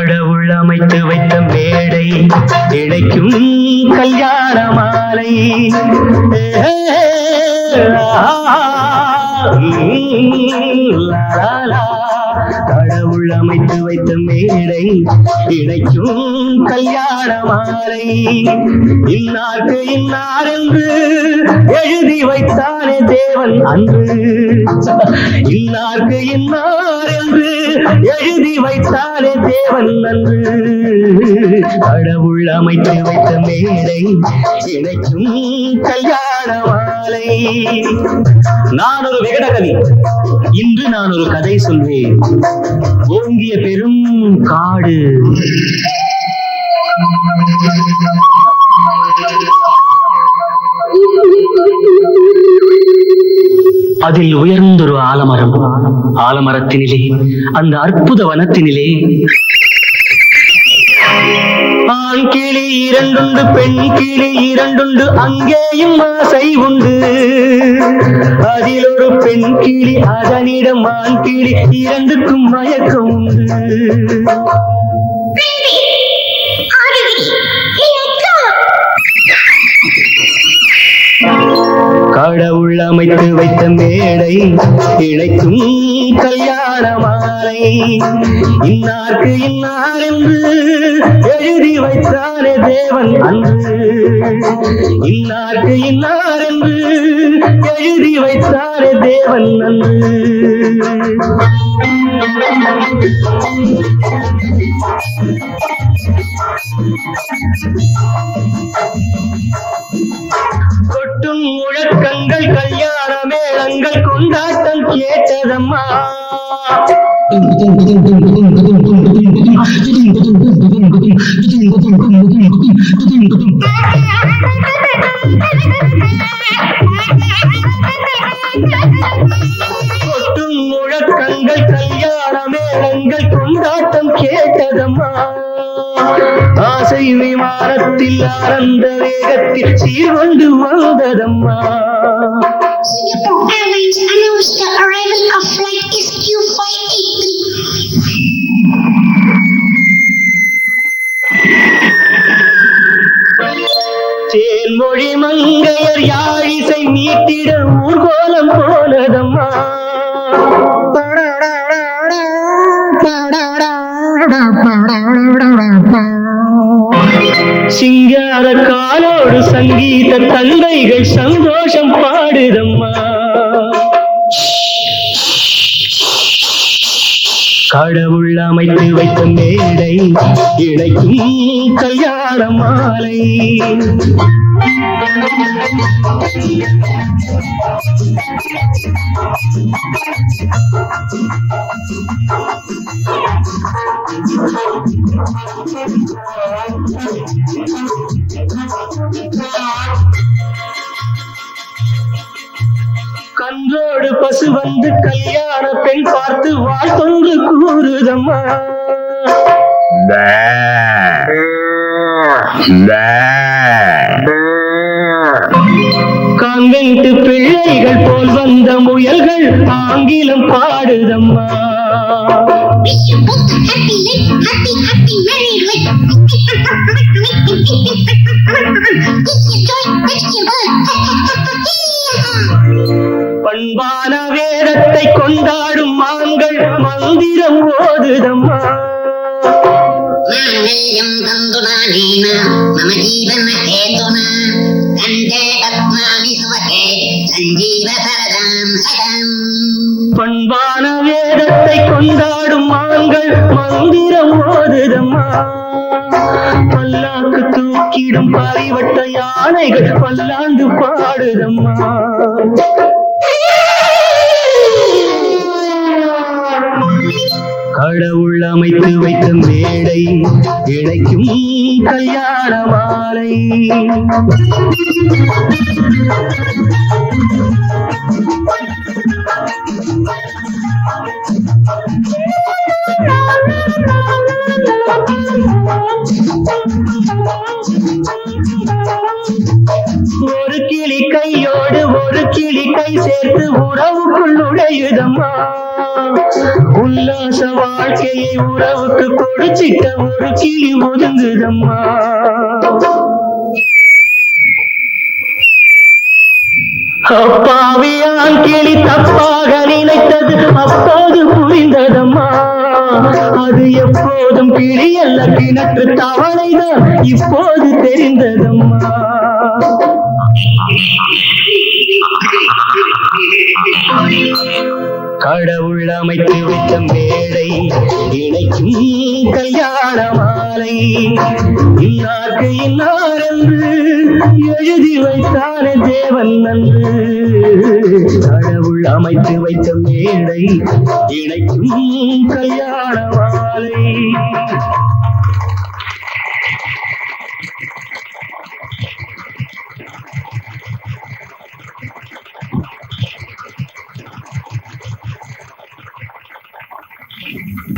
கடவுள் அமைத்து வைத்த மேடை இணைக்கும் கல்யாண மாலை. கடவுள் அமைத்து வைத்த மேடை இணைக்கும் கல்யாண மாலை. இன்னார்க்கு இன்னார் என்று எழுதி வைத்தானே தேவன் அன்று. இன்னார்க்கு இன்னார் என்று எழுதி வைத்தானே தேவன் அன்று. கடவுள் அமைத்து வைத்த மேடை இணைக்கும் கல்யாண மாலை. நான் ஒரு விகடகவி. இன்று நான் ஒரு கதை சொல்வேன். ஓங்கிய பெரும் காடு. அதில் உயர்ந்தொரு ஆலமரம். ஆலமரத்தினிலே, அந்த அற்புத வனத்தினிலே ஆண் கிளி இரண்டுண்டு, பெண் கிளி இரண்டுண்டு, அங்கேயும் ஆசை உண்டு. அதில் ஒரு பெண் கிளி, அதனிடம் ஆண் கிளி, இரண்டுக்கும் மயக்கம் உண்டு. கடவுள் அமைத்து வைத்த மேடை இணைக்கும் கல்யாண மாலை. இன்னார்க்கு இன்னார் என்று எழுதி வைத்தானே தேவன் அன்று. இன்னார்க்கு இன்னார் என்று எழுதி வைத்தானே தேவன் அன்று. கொட்டும் முழக்கங்கள், கல்யாண மேளங்கள், கொண்டாட்டம் கேட்டதம்மா. கொட்டும் முழக்கங்கள், கல்யாண மேளங்கள், கொண்டாட்டம் கேட்டதம்மா. ஆசை விமானத்தில் ஆனந்த வேகத்தில் சீர்கொண்டு வந்ததம்மா. Singapore Airlines announced the arrival of flight SQ583. Thenmozhi மங்கையர் யாழிசை மீட்டிட ஊர்கோலம் போனதம்மா. சிங்கார காலோடு சங்கீத தந்தைகள் சந்தோஷம் பாடுதம்மா. கடவுள் அமைத்து வைத்த மேடை இணைக்கும் கல்யாண மாலை. கன்றோடு பசு வந்து கல்யாண பெண் பார்த்து வாழ்த்தொன்று கூறுதம்மா. கான்வென்ட் பிள்ளைகள் போல் வந்த முயல்கள் ஆங்கிலம் பாடுதம்மா. Wish you both a happy life, happy, happy married life. Wish you joy, wish you birth. பண்பான வேதத்தை கொண்டாடும் மான்கள் மந்திரம் ஓதுதம்மா. மாங்கல்யம் தந்துநானேன மம ஜீவன கேதுனா கண்டே பத்மாமி சுபகே சஞ்சீவ சரதாம் சதம். பண்பான வேதத்தை கொண்டாடும் மான்கள் மந்திரம் ஓதுதம்மா. பல்லாக்கு தூக்கிடும் பாரிவட்ட யானைகள் பல்லாண்டு பாடுதம்மா. கடவுள் அமைத்து வைத்த மேடை இணைக்கும் கல்யாண மாலை. ஒரு கிளி கையோடு ஒரு கிளி கை சேர்த்து உறவுக்குள் நுழையுதம்மா. உல்லாச வாழ்க்கையை உறவுக்கு கொடுச்சிட்ட ஒரு கிளி ஒதுங்குதம்மா. அப்பாவியான் கிளி தப்பாக நினைத்தது அப்போது புரிந்ததம்மா. அது எப்போதும் கிளி அல்ல கிணற்று தவளைதான் இப்போது தெரிந்ததம்மா. கடவுள் அமைத்து வைத்த மேடை இணைக்கும் கல்யாண மாலை. இன்னார்க்கு இன்னார் என்று எழுதி வைத்தானே தேவன் நன்று. கடவுள் அமைத்து வைத்த மேடை இணைக்கும் கல்யாண மாலை.